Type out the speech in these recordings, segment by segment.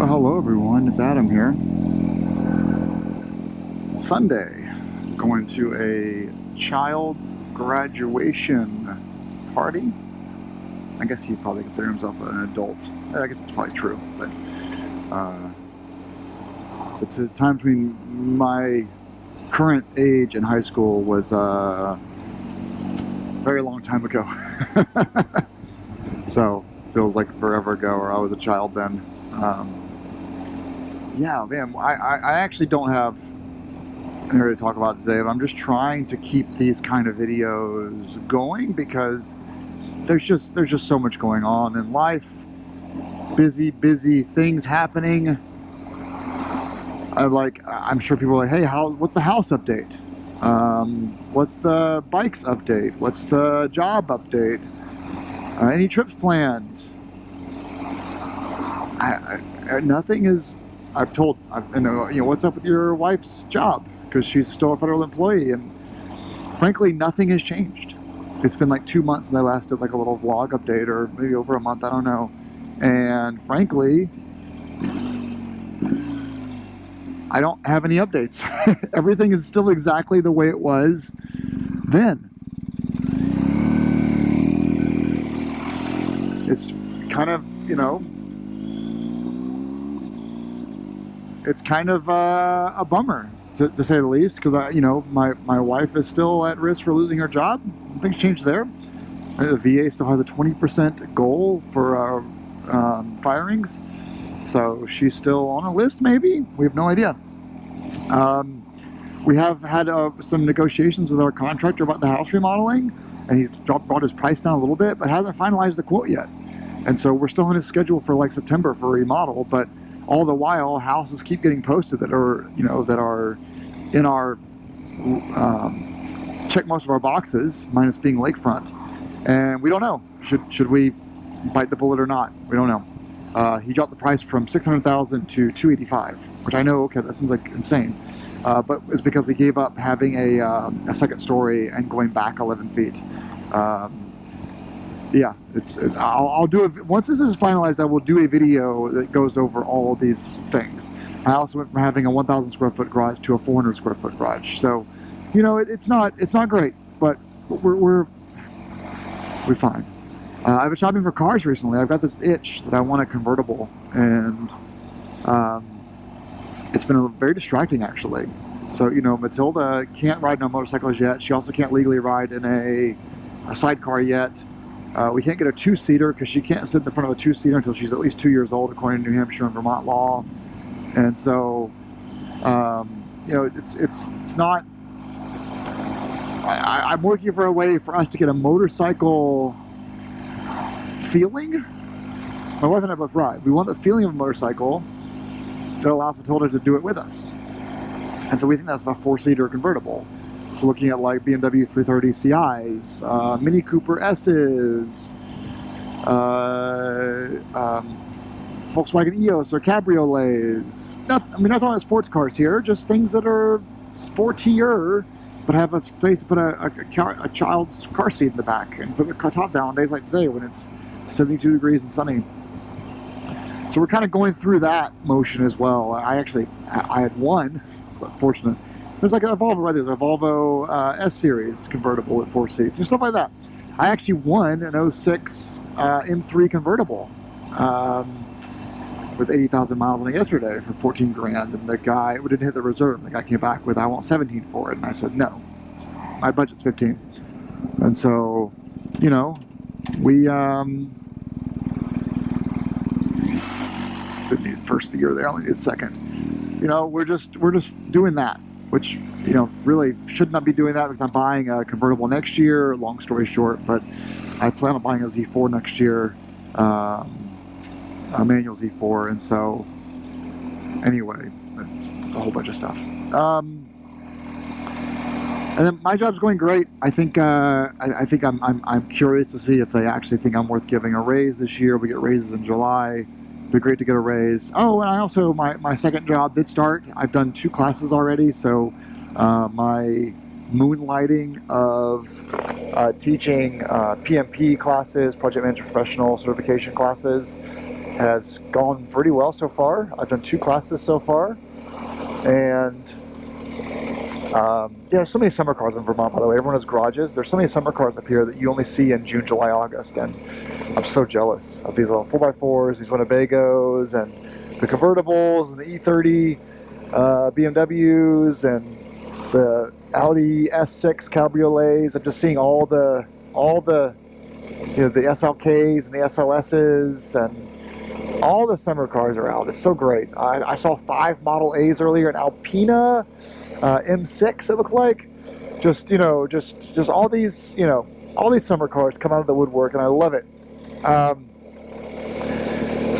Well, hello everyone, it's Adam here. Sunday, going to a child's graduation party. I guess he'd probably consider himself an adult. I guess it's probably true, but the time between my current age and high school was a very long time ago. So, feels like forever ago, or I was a child then. Yeah, man, I actually don't have anything to talk about today, but I'm just trying to keep these kind of videos going because there's just so much going on in life. Busy things happening. I'm sure people are like, hey, what's the house update? What's the bikes update? What's the job update? Any trips planned? Nothing is. What's up with your wife's job? Because she's still a federal employee, and frankly, nothing has changed. It's been like 2 months since I last did like a little vlog update, or maybe over a month, I don't know. And frankly, I don't have any updates. Everything is still exactly the way it was then. It's kind of, it's kind of a bummer, to say the least, because my wife is still at risk for losing her job. Things changed there. The VA still has a 20% goal for firings, so she's still on a list. Maybe, we have no idea. We have had some negotiations with our contractor about the house remodeling, and he's brought his price down a little bit, but hasn't finalized the quote yet. And so we're still on his schedule for like September for a remodel, but all the while, houses keep getting posted that are in our check most of our boxes, minus being lakefront, and we don't know should we bite the bullet or not. We don't know. He dropped the price from $600,000 to $285,000, which I know, okay, that seems like insane, but it's because we gave up having a second story and going back 11 feet. Yeah, I'll do it once this is finalized. I will do a video that goes over all of these things. I also went from having a 1,000 square foot garage to a 400 square foot garage. So, it's not great, but we're fine. I've been shopping for cars recently. I've got this itch that I want a convertible, and it's been very distracting actually. So Matilda can't ride no motorcycles yet. She also can't legally ride in a sidecar yet. We can't get a two-seater because she can't sit in the front of a two-seater until she's at least 2 years old, according to New Hampshire and Vermont law. And so, it's not. I'm working for a way for us to get a motorcycle feeling. My wife and I both ride. We want the feeling of a motorcycle that allows Matilda to do it with us. And so we think that's a 4-seater convertible. So looking at like BMW 330 Ci's, Mini Cooper S's, Volkswagen EOS or cabriolets. Not talking about sports cars here, just things that are sportier, but have a space to put a child's car seat in the back and put the top down on days like today when it's 72 degrees and sunny. So we're kind of going through that motion as well. I had one, it's unfortunate. There's like a Volvo, right? There's a Volvo S-Series convertible with 4 seats and stuff like that. I actually won an 06 M3 convertible with 80,000 miles on it yesterday for 14 grand. And the guy, we didn't hit the reserve. The guy came back with, I want 17 for it. And I said, no, my budget's 15. And so, we didn't need first year there, I only need second. We're just doing that. Which, really should not be doing that because I'm buying a convertible next year, long story short, but I plan on buying a Z4 next year, a manual Z4, and so, anyway, it's a whole bunch of stuff. And then my job's going great. I think I'm curious to see if they actually think I'm worth giving a raise this year. We get raises in July. It'd be great to get a raise. Oh, and I also, my second job did start. I've done 2 classes already, so my moonlighting of teaching PMP classes, Project Manager Professional certification classes, has gone pretty well so far. I've done 2 classes so far, and yeah, so many summer cars in Vermont, by the way. Everyone has garages. There's so many summer cars up here that you only see in June, July, August, and I'm so jealous of these little 4x4s, these Winnebagos, and the convertibles, and the E30 BMWs, and the Audi S6 cabriolets. I'm just seeing all the you know, the SLKs and the SLSs, and all the summer cars are out. It's so great. I saw 5 Model A's earlier, an Alpina M6 it looked like. Just, you know, just all these, you know, all these summer cars come out of the woodwork, and I love it.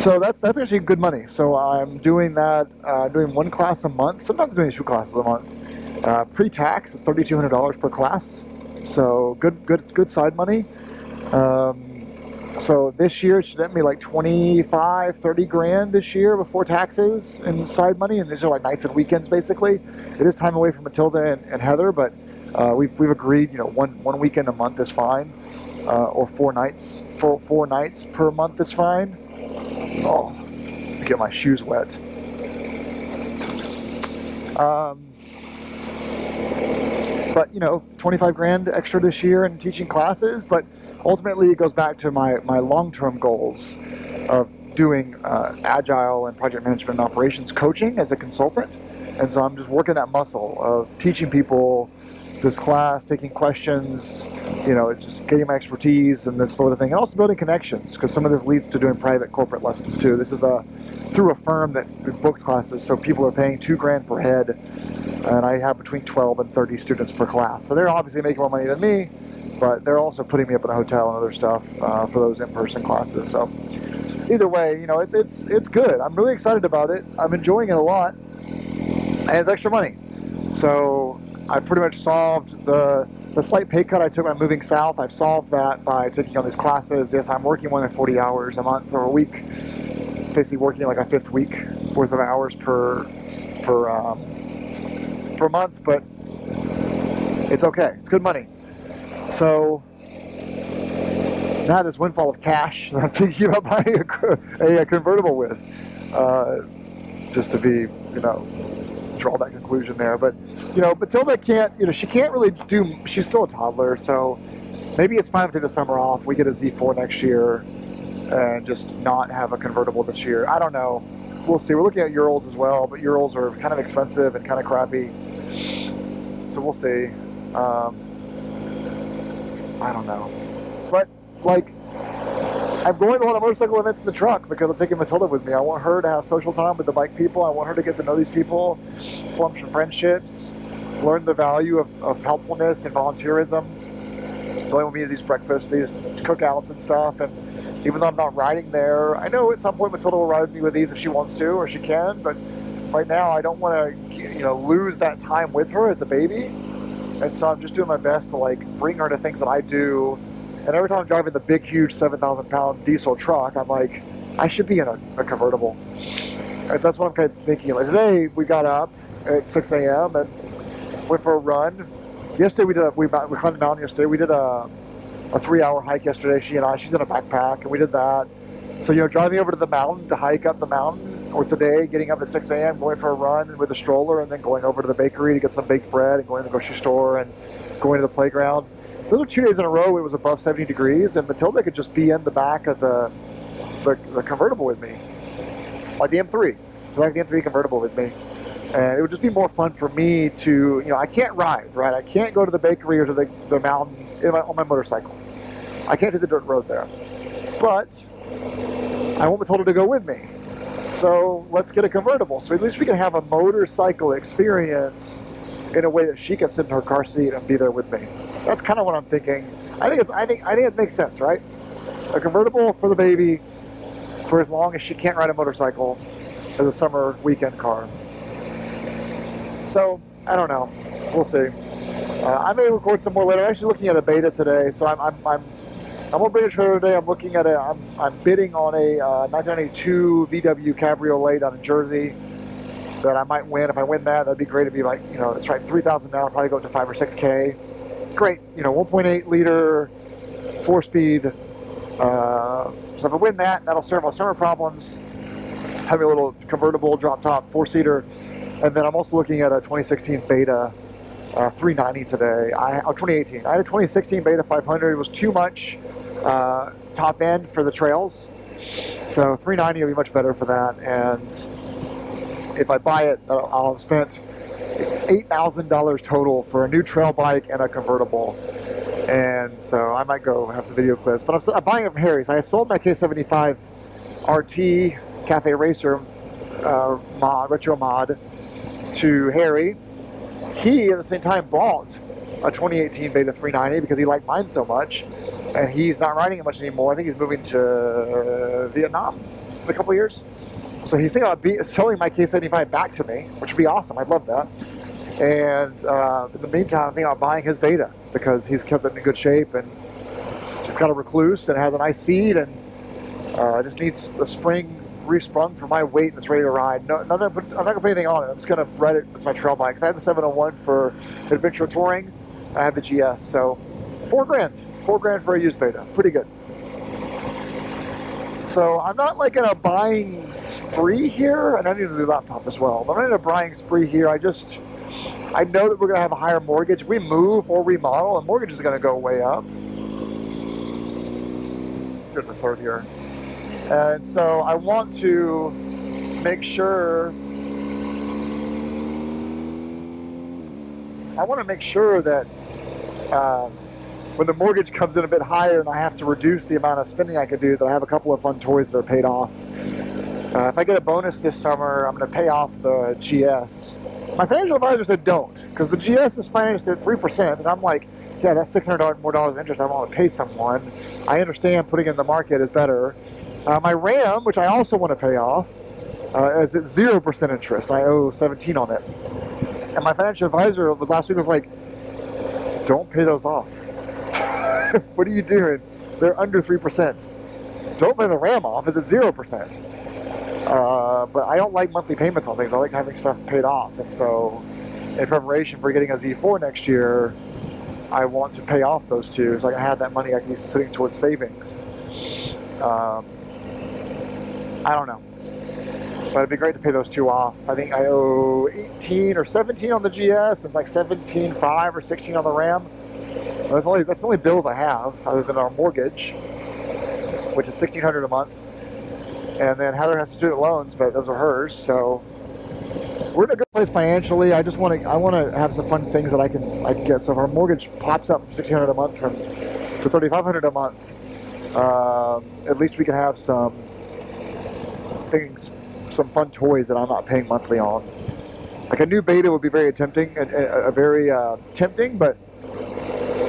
So that's actually good money. So I'm doing that, doing 1 class a month. Sometimes doing 2 classes a month. Pre-tax, it's $3,200 per class. So good side money. So this year it should net me like 25, 30 grand this year before taxes and side money, and these are like nights and weekends basically. It is time away from Matilda and Heather, but we've agreed, you know, one weekend a month is fine, or 4 nights per month is fine. Oh, get my shoes wet. But you know, 25 grand extra this year in teaching classes, but ultimately it goes back to my long-term goals of doing agile and project management and operations coaching as a consultant. And so I'm just working that muscle of teaching people this class, taking questions, you know, it's just getting my expertise and this sort of thing, and also building connections, because some of this leads to doing private corporate lessons too. This is through a firm that books classes, so people are paying $2 grand per head, and I have between 12 and 30 students per class. So they're obviously making more money than me, but they're also putting me up in a hotel and other stuff for those in-person classes. So either way, you know, it's good. I'm really excited about it. I'm enjoying it a lot, and it's extra money. So I pretty much solved the slight pay cut I took by moving south. I've solved that by taking on these classes. Yes, I'm working more than 40 hours a month or a week. Basically working like a 5th week worth of hours per month, but it's okay. It's good money. So now this windfall of cash that I'm thinking about buying a convertible with, just to be, you know, draw that conclusion there. But you know, Matilda can't, you know, she can't really do, she's still a toddler, so maybe it's fine to take the summer off. We get a Z4 next year and just not have a convertible this year. I don't know. We'll see. We're looking at Urals as well, but Urals are kind of expensive and kind of crappy. So we'll see. I don't know. But like, I'm going to a lot of motorcycle events in the truck because I'm taking Matilda with me. I want her to have social time with the bike people. I want her to get to know these people, form some friendships, learn the value of helpfulness and volunteerism. Going with me to these breakfasts, these cookouts and stuff. And even though I'm not riding there, I know at some point Matilda will ride with me with these if she wants to or she can. But right now, I don't want to, you know, lose that time with her as a baby. And so I'm just doing my best to like bring her to things that I do. And every time I'm driving the big, huge 7,000-pound diesel truck, I'm like, I should be in a convertible. And so that's what I'm kind of thinking. Like today, we got up at 6 a.m. and went for a run. Yesterday, we climbed a mountain yesterday. We did a 3-hour hike yesterday, she and I. She's in a backpack, and we did that. So, you know, driving over to the mountain to hike up the mountain, or today, getting up at 6 a.m., going for a run with a stroller, and then going over to the bakery to get some baked bread, and going to the grocery store, and going to the playground. Those were 2 days in a row. It was above 70 degrees, and Matilda could just be in the back of the convertible with me, like the M3, like the M3 convertible with me. And it would just be more fun for me to, you know, I can't ride, right? I can't go to the bakery or to the mountain on my motorcycle. I can't do the dirt road there. But I want Matilda to go with me. So let's get a convertible. So at least we can have a motorcycle experience in a way that she can sit in her car seat and be there with me. That's kind of what I'm thinking. I think it makes sense, right? A convertible for the baby for as long as she can't ride a motorcycle as a summer weekend car. So I don't know. We'll see. I may record some more later. I'm actually looking at a beta today, so I'm gonna bring a trailer today. I'm looking at I'm bidding on a 1992 VW Cabriolet down in Jersey that I might win. If I win that, that'd be great. It'd be like, you know, it's right 3,000 now. I'll probably go up to 5 or 6K. Great, you know, 1.8 liter, 4-speed So if I win that, that'll serve my summer problems. Have a little convertible drop top 4-seater, and then I'm also looking at a 2016 Beta 390 today. 2018. I had a 2016 Beta 500. It was too much top end for the trails, so 390 will be much better for that. And if I buy it, I'll have spent $8,000 total for a new trail bike and a convertible. And so I might go have some video clips. But I'm buying it from Harry's. I sold my K75 RT Cafe Racer retro mod to Harry. He at the same time bought a 2018 Beta 390 because he liked mine so much, and he's not riding it much anymore. I think he's moving to Vietnam in a couple years. So he's thinking about selling my K75 back to me, which would be awesome. I'd love that. And in the meantime, I'm thinking about buying his Beta because he's kept it in good shape, and it's got a recluse and it has a nice seat, and it just needs the spring resprung for my weight and it's ready to ride. I'm not going to put anything on it. I'm just going to ride it with my trail bike. Because I had the 701 for adventure touring. I had the GS. So $4 grand. $4 grand for a used Beta. Pretty good. So I'm not like in a buying spree here. And I need a new laptop as well. But I'm not in a buying spree here. I know that we're going to have a higher mortgage. If we move or remodel, the mortgage is going to go way up. Good, the third here. And so I want to make sure that when the mortgage comes in a bit higher and I have to reduce the amount of spending I could do, that I have a couple of fun toys that are paid off. If I get a bonus this summer, I'm going to pay off the GS. My financial advisor said don't, because the GS is financed at 3%, and I'm like, yeah, that's $600 more dollars of interest I want to pay someone. I understand putting it in the market is better. My RAM, which I also want to pay off, is at 0% interest. I owe 17 on it. And my financial advisor last week was like, don't pay those off. What are you doing? They're under 3%. Don't pay the RAM off. It's at 0%. But I don't like monthly payments on things. I like having stuff paid off. And so in preparation for getting a Z4 next year, I want to pay off those two. So I can have that money I can use putting towards savings. I don't know, but it'd be great to pay those two off. I think I owe 18 or 17 on the GS and like 17.5 or 16 on the RAM. That's the only bills I have other than our mortgage, which is $1,600 a month. And then Heather has some student loans, but those are hers. So we're in a good place financially. I want to have some fun things that I can get. So if our mortgage pops up from $1,600 a month to $3,500 a month, at least we can have some things, some fun toys that I'm not paying monthly on. Like a new Beta would be very tempting, very tempting, but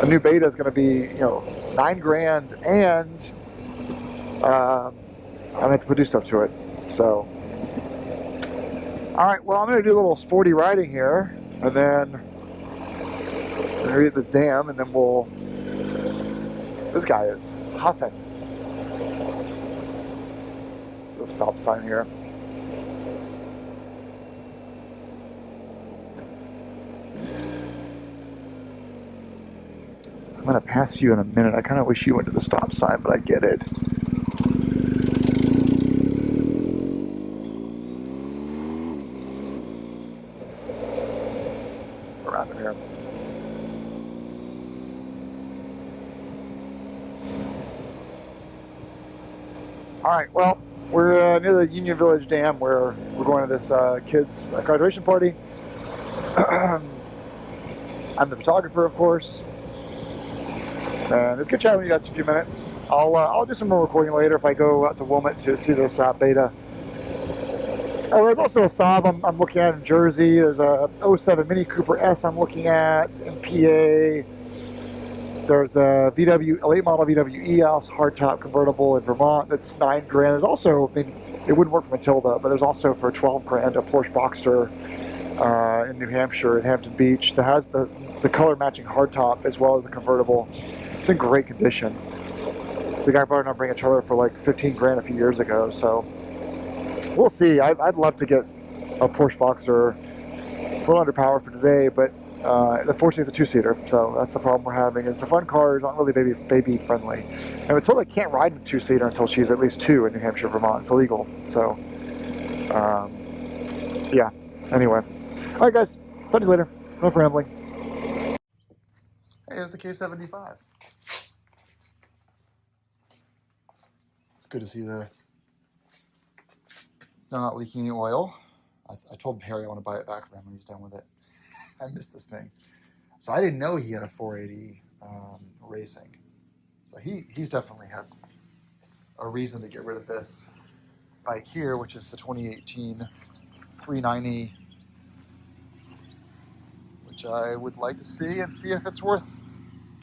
a new Beta is going to be, $9 grand, and I have to do stuff to it. So, all right, well, I'm going to do a little sporty riding here, and then read this dam, and then this guy is huffing. The stop sign here. I'm going to pass you in a minute. I kind of wish you went to the stop sign, but I get it. Around here. All right, well, we're near the Union Village Dam where we're going to this kid's graduation party. I'm the photographer, of course. And it's good chatting with you guys for a few minutes. I'll do some more recording later if I go out to Wilmot to see this Beta. There's also a Saab I'm looking at in Jersey. There's a 07 Mini Cooper S I'm looking at in PA. There's a late model VW EOS hardtop convertible in Vermont that's $9 grand. There's also, it wouldn't work for Matilda, but there's also for $12 grand a Porsche Boxster in New Hampshire, in Hampton Beach, that has the color matching hardtop as well as the convertible. It's in great condition. The guy brought it up bring a trailer for like 15 grand a few years ago, so we'll see. I'd love to get a Porsche Boxster, a little underpowered for today, but The 14 is a two-seater, so that's the problem we're having. Is the front car is not really baby friendly, and we're told I can't ride in a two-seater until she's at least 2 in New Hampshire, Vermont. It's illegal. So, yeah. Anyway, all right, guys. Talk to you later. No rambling. Hey, here's the K75. It's good to see it's not leaking any oil. I told Harry I want to buy it back from him when he's done with it. I missed this thing. So I didn't know he had a 480 racing. So he's definitely has a reason to get rid of this bike here, which is the 2018 390, which I would like to see and see if it's worth